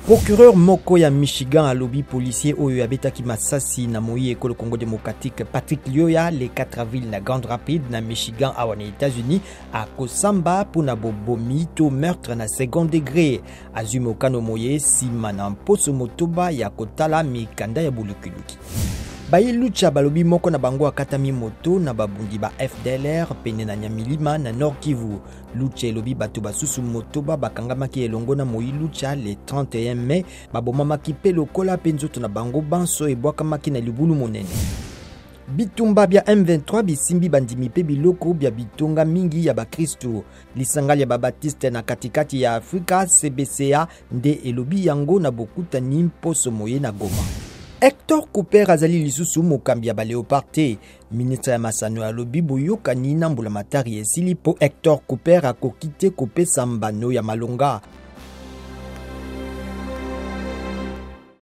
Procureur moko ya Michigan alobi policier oyo abetaki masasi na moyi ekolo Congo démocratique Patrick Lyoya le 4 avril na Grand Rapids na Michigan awa na États-Unis akosamba pona bobomi to meurtre na second degré. Azwi mokano moye sima na mposo motoba ya kotala mikanda ya bulukiluki. Bayi lucha balobi moko na bango akatami moto na babundi ba FDLR pene na Nyamilima na Nord Kivu. Lucha elobi bato basusu motoba bakangamaki elongo na moyi lucha le 31 mai babomamaki pe lokola pe nzoto na bango banso ebwakamaki na libulu monene. Bitumba bya M23 bisimbi bandimi pe biloko bya bitonga mingi ya bakristo. Lisangali ya babatiste na katikati ya Afrika CBCA nde elobi yango na bokuta ni mposo moye na Goma. Hector Cooper azali lisusu mokambi ya Léopard te. Ministre ya masano ya lobi boyoka ni na mbula matari esili po Hector Cooper akokite kopesa mbano ya malonga.